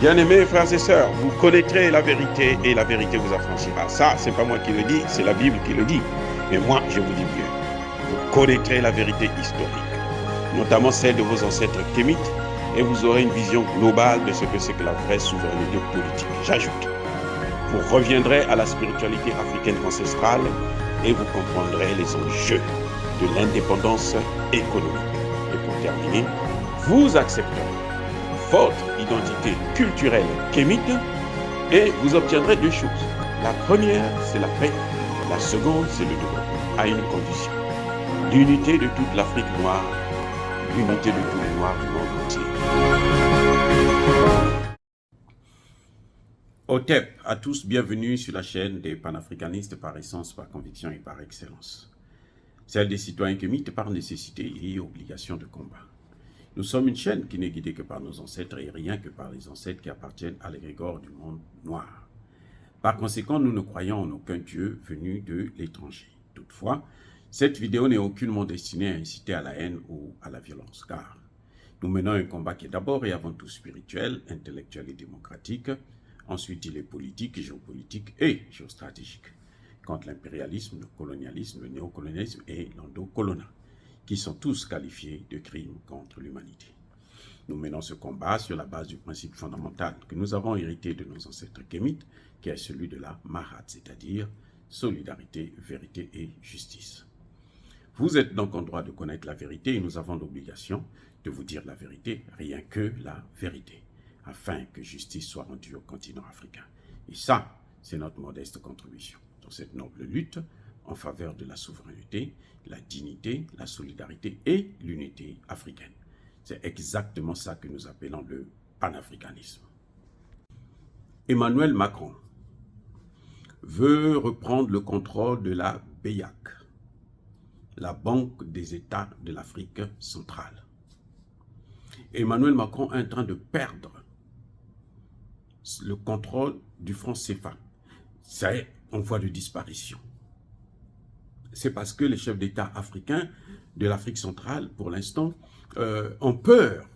Bien-aimés frères et sœurs, vous connaîtrez la vérité et la vérité vous affranchira. Ça, c'est pas moi qui le dis, c'est la Bible qui le dit. Mais moi, je vous dis mieux. Vous connaîtrez la vérité historique, notamment celle de vos ancêtres kémites, et vous aurez une vision globale de ce que c'est que la vraie souveraineté politique. J'ajoute, vous reviendrez à la spiritualité africaine ancestrale et vous comprendrez les enjeux de l'indépendance économique. Et pour terminer, vous accepterez votre identité culturelle kémite et vous obtiendrez deux choses. La première, c'est la paix. La seconde, c'est le développement, à une condition. L'unité de toute l'Afrique noire, l'unité de tous les Noirs du monde entier. Otep, à tous, bienvenue sur la chaîne des panafricanistes par essence, par conviction et par excellence. Celle des citoyens kémites par nécessité et obligation de combat. Nous sommes une chaîne qui n'est guidée que par nos ancêtres et rien que par les ancêtres qui appartiennent à l'égrégore du monde noir. Par conséquent, nous ne croyons en aucun Dieu venu de l'étranger. Toutefois, cette vidéo n'est aucunement destinée à inciter à la haine ou à la violence, car nous menons un combat qui est d'abord et avant tout spirituel, intellectuel et démocratique. Ensuite, il est politique, géopolitique et géostratégique, contre l'impérialisme, le colonialisme, le néocolonialisme et l'endocolonat, qui sont tous qualifiés de crimes contre l'humanité. Nous menons ce combat sur la base du principe fondamental que nous avons hérité de nos ancêtres kémites, qui est celui de la Mahat, c'est-à-dire solidarité, vérité et justice. Vous êtes donc en droit de connaître la vérité et nous avons l'obligation de vous dire la vérité, rien que la vérité, afin que justice soit rendue au continent africain. Et ça, c'est notre modeste contribution dans cette noble lutte en faveur de la souveraineté, la dignité, la solidarité et l'unité africaine. C'est exactement ça que nous appelons le panafricanisme. Emmanuel Macron veut reprendre le contrôle de la BEAC, la Banque des États de l'Afrique centrale. Emmanuel Macron est en train de perdre le contrôle du franc CFA. Ça est en voie de disparition. C'est parce que les chefs d'État africains de l'Afrique centrale, pour l'instant, ont peur,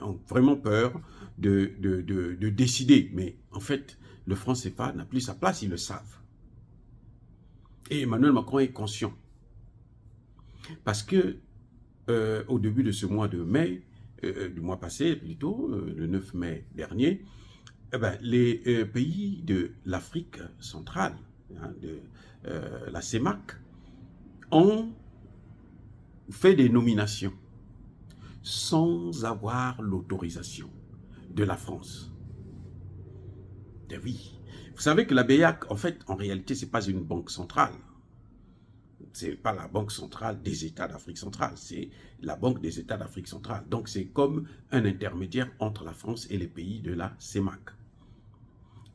ont vraiment peur de décider. Mais en fait, le franc CFA n'a plus sa place, ils le savent. Et Emmanuel Macron est conscient. Parce que au début de ce mois de mai, du mois passé plutôt, le 9 mai dernier, les pays de l'Afrique centrale, de la CEMAC, ont fait des nominations sans avoir l'autorisation de la France. Et oui, vous savez que la BEAC, en fait, en réalité, ce n'est pas une banque centrale. Ce n'est pas la banque centrale des États d'Afrique centrale, c'est la banque des États d'Afrique centrale. Donc, c'est comme un intermédiaire entre la France et les pays de la CEMAC.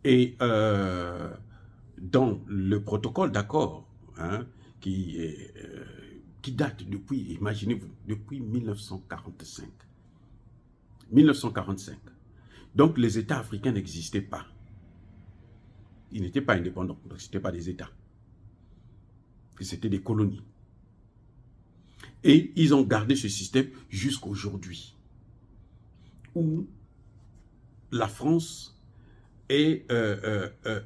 Et dans le protocole d'accord, qui date depuis, imaginez-vous, depuis 1945. 1945. Donc les États africains n'existaient pas. Ils n'étaient pas indépendants, donc ce n'étaient pas des États. C'était des colonies. Et ils ont gardé ce système jusqu'à aujourd'hui, où la France est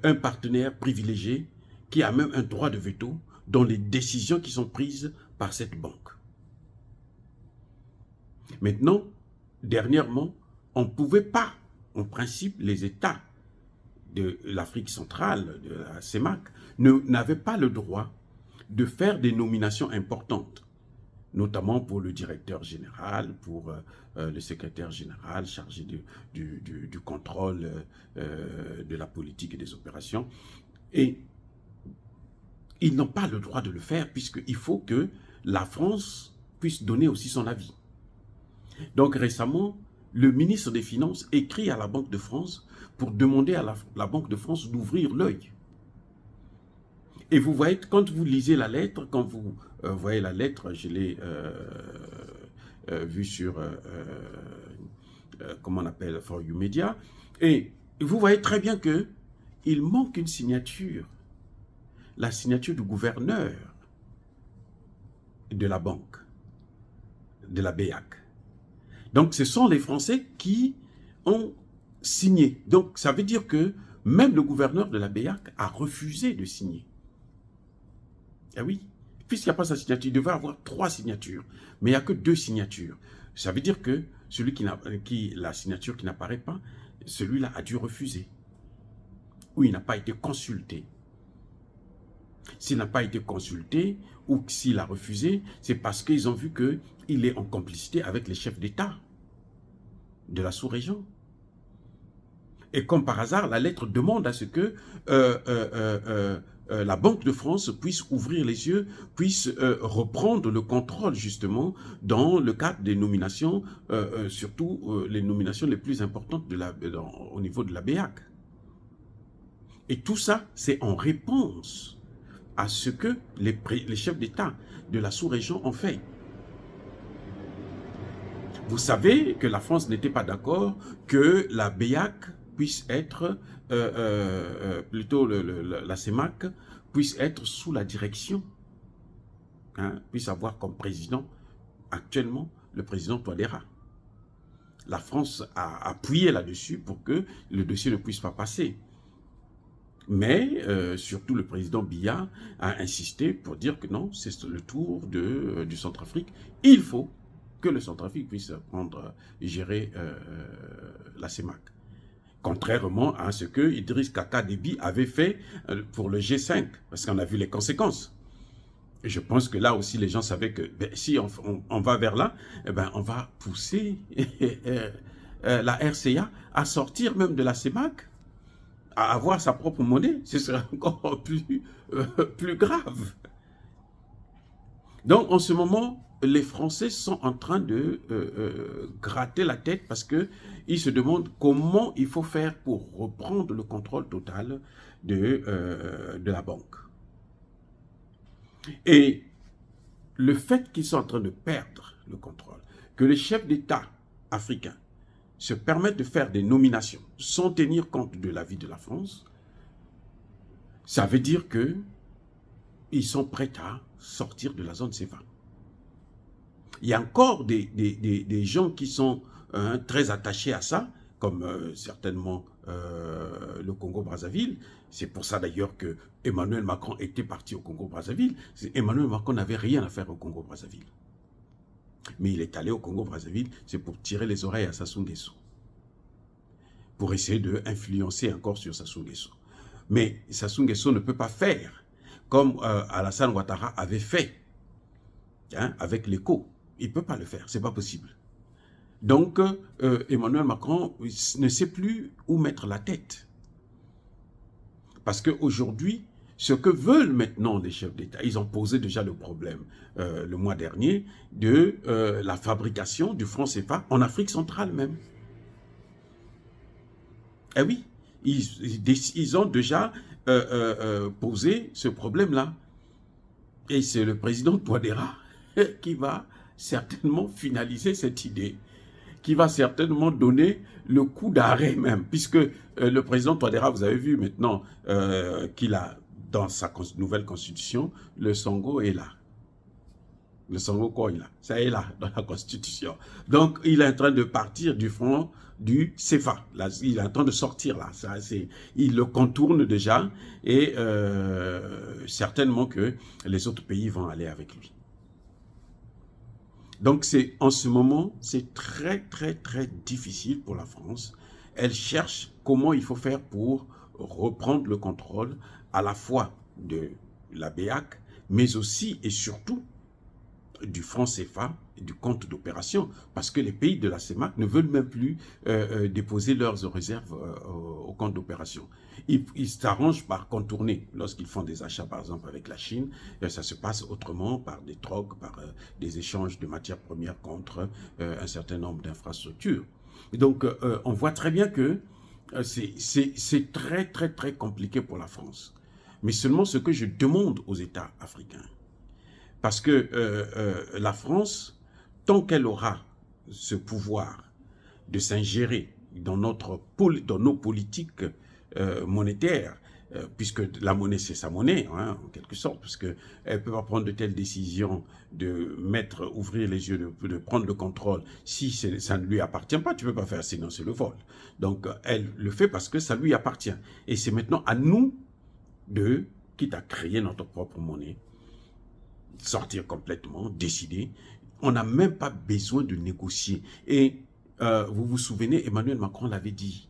un partenaire privilégié qui a même un droit de veto dans les décisions qui sont prises par cette banque. Maintenant, dernièrement, on ne pouvait pas, en principe, les États de l'Afrique centrale, de la CEMAC, n'avaient pas le droit de faire des nominations importantes, notamment pour le directeur général, pour le secrétaire général chargé du contrôle de la politique et des opérations. Et ils n'ont pas le droit de le faire puisqu'il faut que la France puisse donner aussi son avis. Donc récemment, le ministre des Finances écrit à la Banque de France pour demander à la Banque de France d'ouvrir l'œil. Et vous voyez, quand vous lisez la lettre, quand vous voyez la lettre, je l'ai vue sur, comment on appelle, For You Media, et vous voyez très bien qu'il manque une signature, la signature du gouverneur de la banque, de la BEAC. Donc ce sont les Français qui ont signé. Donc, ça veut dire que même le gouverneur de la BEAC a refusé de signer. Eh oui, puisqu'il n'y a pas sa signature, il devait avoir 3 signatures, mais il n'y a que 2 signatures. Ça veut dire que celui la signature qui n'apparaît pas, celui-là a dû refuser. Ou il n'a pas été consulté. S'il n'a pas été consulté, ou s'il a refusé, c'est parce qu'ils ont vu qu'il est en complicité avec les chefs d'État de la sous-région. Et comme par hasard, la lettre demande à ce que la Banque de France puisse ouvrir les yeux, puisse reprendre le contrôle justement dans le cadre des nominations, surtout les nominations les plus importantes au niveau de la BEAC. Et tout ça, c'est en réponse à ce que les chefs d'État de la sous-région ont fait. Vous savez que la France n'était pas d'accord que la BEAC puisse être, plutôt la CEMAC, puisse être sous la direction, puisse avoir comme président, actuellement, le président Touadéra. La France a appuyé là-dessus pour que le dossier ne puisse pas passer. Mais surtout le président Biya a insisté pour dire que non, c'est le tour du Centrafrique. Il faut que le Centrafrique puisse gérer la CEMAC. Contrairement à ce que Idriss Kaka Déby avait fait pour le G5, parce qu'on a vu les conséquences. Et je pense que là aussi, les gens savaient que si on va vers là, on va pousser la RCA à sortir même de la CEMAC, à avoir sa propre monnaie. Ce serait encore plus grave. Donc, en ce moment, les Français sont en train de gratter la tête parce qu'ils se demandent comment il faut faire pour reprendre le contrôle total de la banque. Et le fait qu'ils sont en train de perdre le contrôle, que les chefs d'État africains se permettent de faire des nominations sans tenir compte de l'avis de la France, ça veut dire qu'ils sont prêts à sortir de la zone CFA. Il y a encore des gens qui sont très attachés à ça, comme certainement le Congo-Brazzaville. C'est pour ça d'ailleurs que Emmanuel Macron était parti au Congo-Brazzaville. Emmanuel Macron n'avait rien à faire au Congo-Brazzaville. Mais il est allé au Congo-Brazzaville, c'est pour tirer les oreilles à Sassou Nguesso, pour essayer d'influencer encore sur Sassou Nguesso. Mais Sassou Nguesso ne peut pas faire comme Alassane Ouattara avait fait avec l'écho. Il ne peut pas le faire, ce n'est pas possible. Donc, Emmanuel Macron ne sait plus où mettre la tête. Parce qu'aujourd'hui, ce que veulent maintenant les chefs d'État, ils ont posé déjà le problème le mois dernier de la fabrication du franc CFA en Afrique centrale même. Eh oui, ils ont déjà posé ce problème-là. Et c'est le président Touadéra qui va certainement finaliser cette idée, qui va certainement donner le coup d'arrêt même, puisque le président Touadéra, vous avez vu maintenant qu'il a, dans sa nouvelle constitution, le Songo est là. Le Songo quoi il a? Ça est là, dans la constitution. Donc, il est en train de partir du front du CFA. Là, il est en train de sortir là. Ça, il le contourne déjà et certainement que les autres pays vont aller avec lui. Donc, en ce moment, c'est très, très, très difficile pour la France. Elle cherche comment il faut faire pour reprendre le contrôle à la fois de la BEAC, mais aussi et surtout du franc CFA et du compte d'opération, parce que les pays de la CEMAC ne veulent même plus déposer leurs réserves au compte d'opération. Ils s'arrangent par contourner lorsqu'ils font des achats, par exemple avec la Chine. Ça se passe autrement, par des trocs, par des échanges de matières premières contre un certain nombre d'infrastructures. Donc, on voit très bien que c'est très, très, très compliqué pour la France. Mais seulement ce que je demande aux États africains, parce que la France, tant qu'elle aura ce pouvoir de s'ingérer dans nos politiques monétaires, puisque la monnaie, c'est sa monnaie, hein, en quelque sorte, parce qu'elle ne peut pas prendre de telles décisions de ouvrir les yeux, de prendre le contrôle, si ça ne lui appartient pas, tu ne peux pas faire, sinon c'est le vol. Donc, elle le fait parce que ça lui appartient. Et c'est maintenant à nous quitte à créer notre propre monnaie, sortir complètement, décider. On n'a même pas besoin de négocier. Et vous vous souvenez, Emmanuel Macron l'avait dit,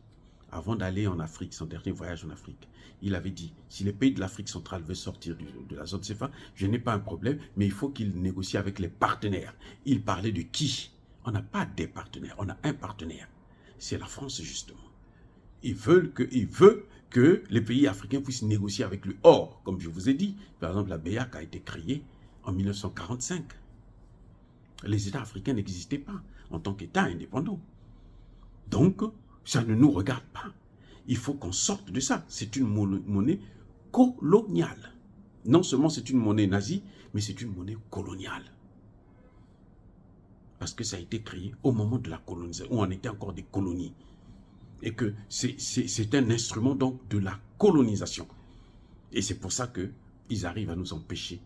avant d'aller en Afrique, son dernier voyage en Afrique, il avait dit, si les pays de l'Afrique centrale veulent sortir de la zone CFA, je n'ai pas un problème, mais il faut qu'ils négocient avec les partenaires. Il parlait de qui? On n'a pas des partenaires, on a un partenaire. C'est la France, justement. Il veut que les pays africains puissent négocier avec lui. Or, comme je vous ai dit, par exemple, la BEAC a été créée en 1945. Les États africains n'existaient pas en tant qu'États indépendants. Donc, ça ne nous regarde pas. Il faut qu'on sorte de ça. C'est une monnaie coloniale. Non seulement c'est une monnaie nazie, mais c'est une monnaie coloniale. Parce que ça a été créé au moment de la colonisation, où on était encore des colonies. Et que c'est un instrument donc de la colonisation. Et c'est pour ça qu'ils arrivent à nous empêcher,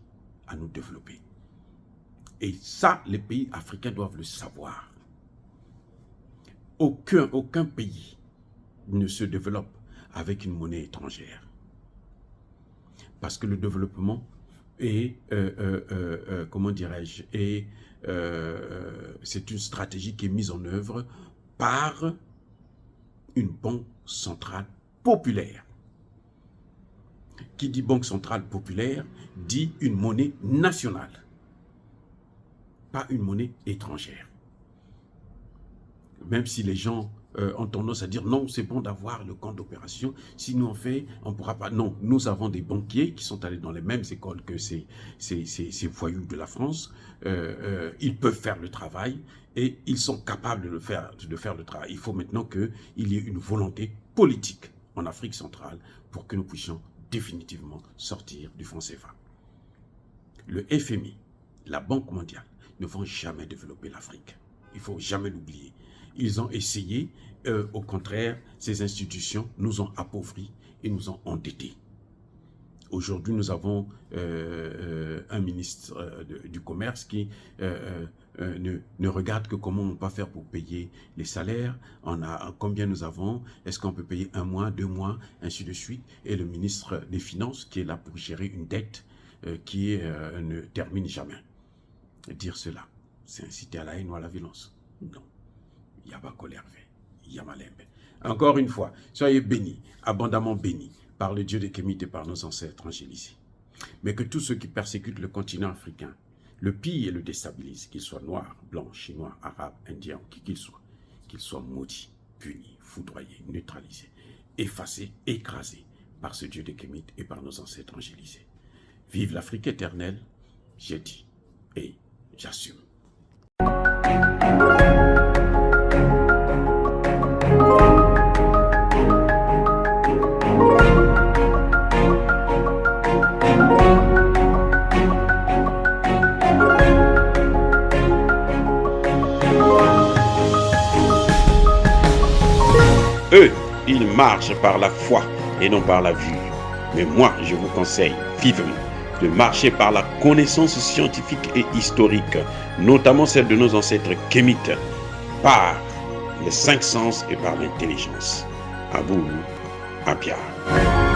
à nous développer. Et ça, les pays africains doivent le savoir. Aucun pays ne se développe avec une monnaie étrangère. Parce que le développement est, comment dirais-je, c'est une stratégie qui est mise en œuvre par une banque centrale populaire. Qui dit banque centrale populaire dit une monnaie nationale, pas une monnaie étrangère. Même si les gens ont tendance à dire non, c'est bon d'avoir le compte d'opération, si nous on fait, on ne pourra pas. Non, nous avons des banquiers qui sont allés dans les mêmes écoles que ces voyous de la France. Ils peuvent faire le travail et ils sont capables de faire le travail. Il faut maintenant qu'il y ait une volonté politique en Afrique centrale pour que nous puissions définitivement sortir du franc CFA. Le FMI, la Banque mondiale, ne vont jamais développer l'Afrique. Il ne faut jamais l'oublier. Ils ont essayé, au contraire, ces institutions nous ont appauvris et nous ont endettés. Aujourd'hui, nous avons un ministre du Commerce qui ne regarde que comment on va faire pour payer les salaires, combien nous avons, est-ce qu'on peut payer 1 mois, 2 mois, ainsi de suite. Et le ministre des Finances qui est là pour gérer une dette qui ne termine jamais. Dire cela, c'est inciter à la haine ou à la violence. Non. Yabakolerve, Yamalembe. Encore une fois, soyez bénis, abondamment bénis, par le Dieu des Kémites et par nos ancêtres angélisés. Mais que tous ceux qui persécutent le continent africain, le pillent et le déstabilisent, qu'ils soient noirs, blancs, chinois, arabes, indiens, qui qu'ils soient maudits, punis, foudroyés, neutralisés, effacés, écrasés par ce Dieu des Kémites et par nos ancêtres angélisés. Vive l'Afrique éternelle, j'ai dit et j'assume. Eux, ils marchent par la foi et non par la vue. Mais moi, je vous conseille vivement de marcher par la connaissance scientifique et historique, notamment celle de nos ancêtres kémites, par les 5 sens et par l'intelligence. À vous, à Pierre.